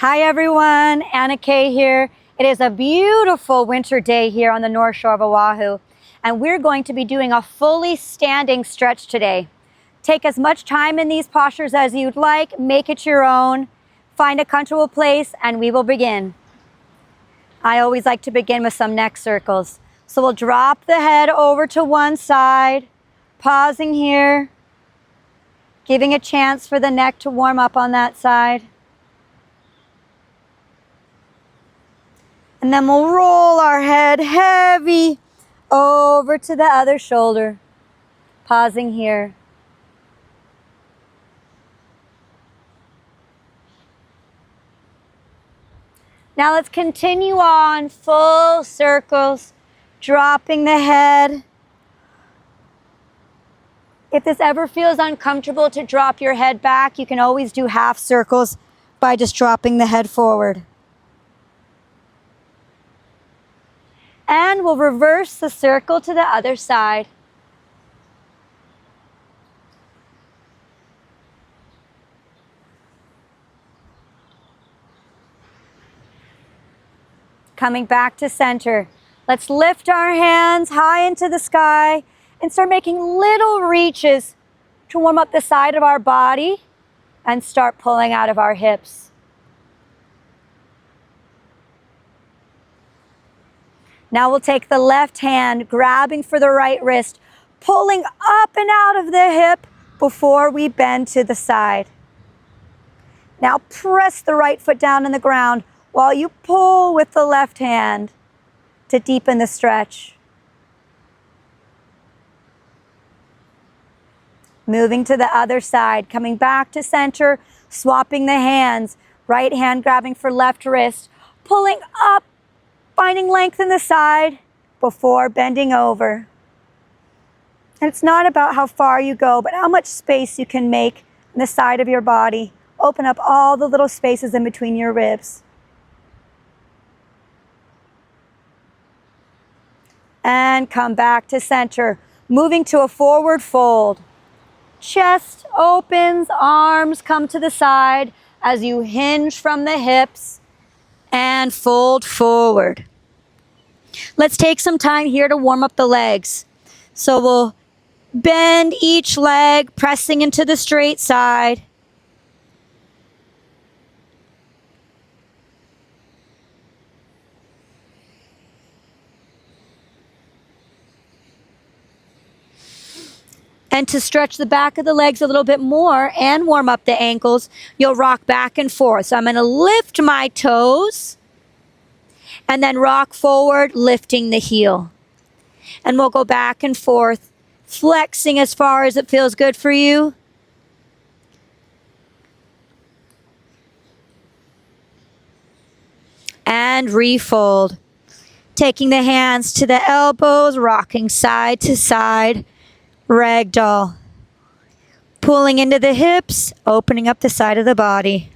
Hi everyone, Anna Kay here. It is a beautiful winter day here on the North Shore of Oahu, and we're going to be doing a fully standing stretch today. Take as much time in these postures as you'd like, make it your own, find a comfortable place, and we will begin. I always like to begin with some neck circles. So we'll drop the head over to one side, pausing here, giving a chance for the neck to warm up on that side. And then we'll roll our head heavy over to the other shoulder, pausing here. Now let's continue on, full circles, dropping the head. If this ever feels uncomfortable to drop your head back, you can always do half circles by just dropping the head forward. And we'll reverse the circle to the other side. Coming back to center. Let's lift our hands high into the sky and start making little reaches to warm up the side of our body and start pulling out of our hips. Now we'll take the left hand, grabbing for the right wrist, pulling up and out of the hip before we bend to the side. Now press the right foot down on the ground while you pull with the left hand to deepen the stretch. Moving to the other side, coming back to center, swapping the hands, right hand grabbing for left wrist, pulling up, finding length in the side before bending over. And it's not about how far you go, but how much space you can make in the side of your body. Open up all the little spaces in between your ribs. And come back to center, moving to a forward fold. Chest opens, arms come to the side as you hinge from the hips and fold forward. Let's take some time here to warm up the legs. So we'll bend each leg, pressing into the straight side. And to stretch the back of the legs a little bit more and warm up the ankles, you'll rock back and forth. So I'm going to lift my toes and then rock forward, lifting the heel. And we'll go back and forth, flexing as far as it feels good for you. And refold. Taking the hands to the elbows, rocking side to side. Ragdoll. Pulling into the hips, opening up the side of the body.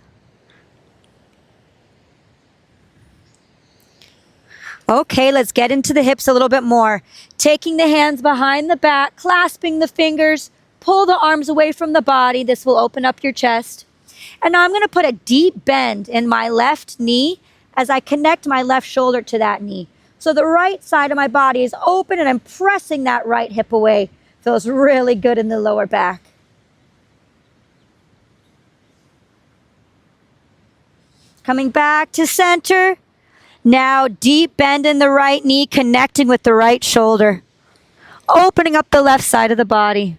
Okay, let's get into the hips a little bit more. Taking the hands behind the back, clasping the fingers, pull the arms away from the body. This will open up your chest. And now I'm going to put a deep bend in my left knee as I connect my left shoulder to that knee. So the right side of my body is open and I'm pressing that right hip away. Feels really good in the lower back. Coming back to center. Now deep bend in the right knee, connecting with the right shoulder. Opening up the left side of the body.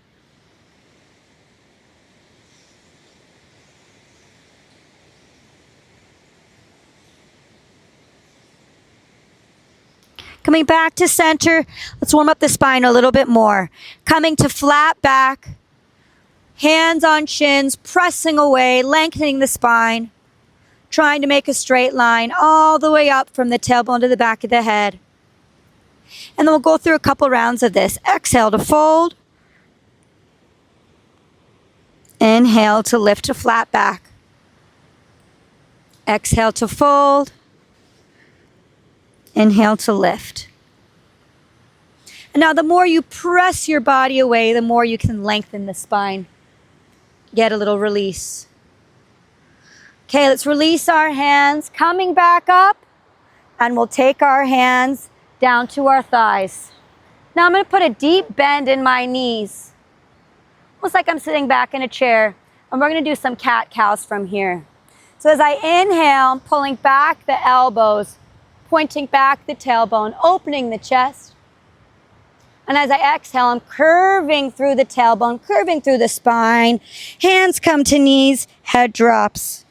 Coming back to center, let's warm up the spine a little bit more. Coming to flat back, hands on shins, pressing away, lengthening the spine, trying to make a straight line all the way up from the tailbone to the back of the head. And then we'll go through a couple rounds of this. Exhale to fold. Inhale to lift to flat back. Exhale to fold. Inhale to lift. And now the more you press your body away, the more you can lengthen the spine. Get a little release. Okay, let's release our hands, coming back up, and we'll take our hands down to our thighs. Now I'm going to put a deep bend in my knees, almost like I'm sitting back in a chair, and we're going to do some cat-cows from here. So as I inhale, I'm pulling back the elbows, pointing back the tailbone, opening the chest. And as I exhale, I'm curving through the tailbone, curving through the spine. Hands come to knees, head drops.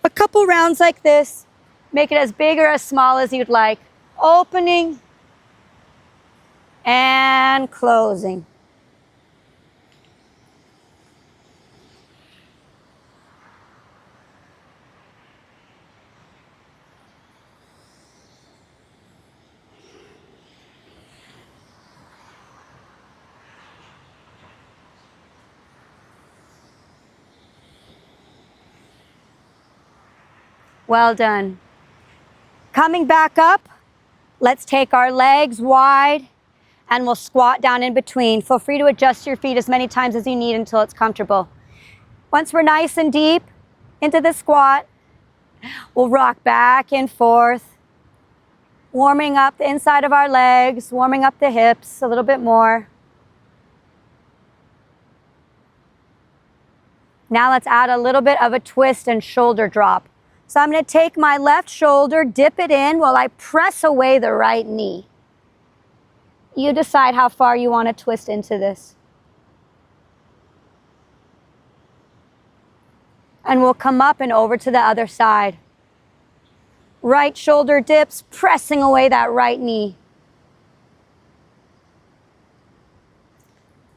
A couple rounds like this. Make it as big or as small as you'd like. Opening and closing. Well done. Coming back up, let's take our legs wide and we'll squat down in between. Feel free to adjust your feet as many times as you need until it's comfortable. Once we're nice and deep into the squat, we'll rock back and forth, warming up the inside of our legs, warming up the hips a little bit more. Now let's add a little bit of a twist and shoulder drop. So I'm going to take my left shoulder, dip it in while I press away the right knee. You decide how far you want to twist into this. And we'll come up and over to the other side. Right shoulder dips, pressing away that right knee.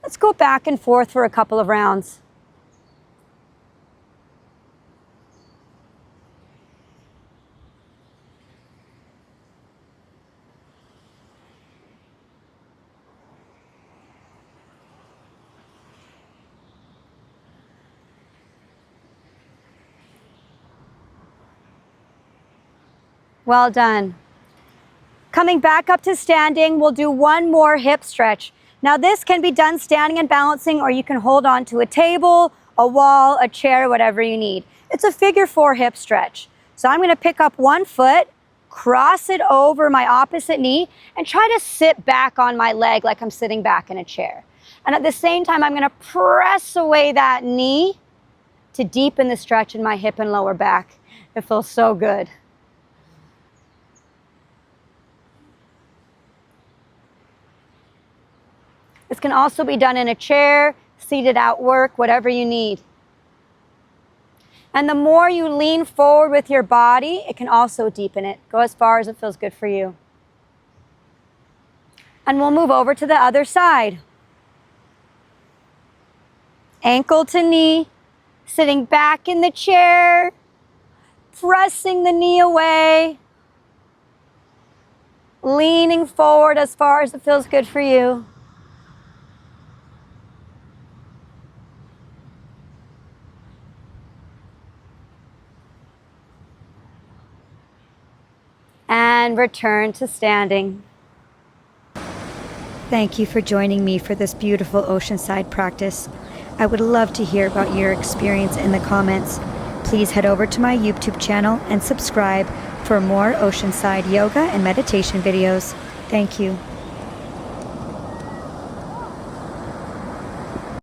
Let's go back and forth for a couple of rounds. Well done. Coming back up to standing, we'll do one more hip stretch. Now this can be done standing and balancing, or you can hold on to a table, a wall, a chair, whatever you need. It's a figure 4 hip stretch. So I'm going to pick up one foot, cross it over my opposite knee, and try to sit back on my leg like I'm sitting back in a chair. And at the same time, I'm going to press away that knee to deepen the stretch in my hip and lower back. It feels so good. This can also be done in a chair, seated at work, whatever you need. And the more you lean forward with your body, it can also deepen it. Go as far as it feels good for you. And we'll move over to the other side. Ankle to knee, sitting back in the chair, pressing the knee away, leaning forward as far as it feels good for you. And return to standing. Thank you for joining me for this beautiful Oceanside practice. I would love to hear about your experience in the comments. Please head over to my YouTube channel and subscribe for more Oceanside yoga and meditation videos. Thank you.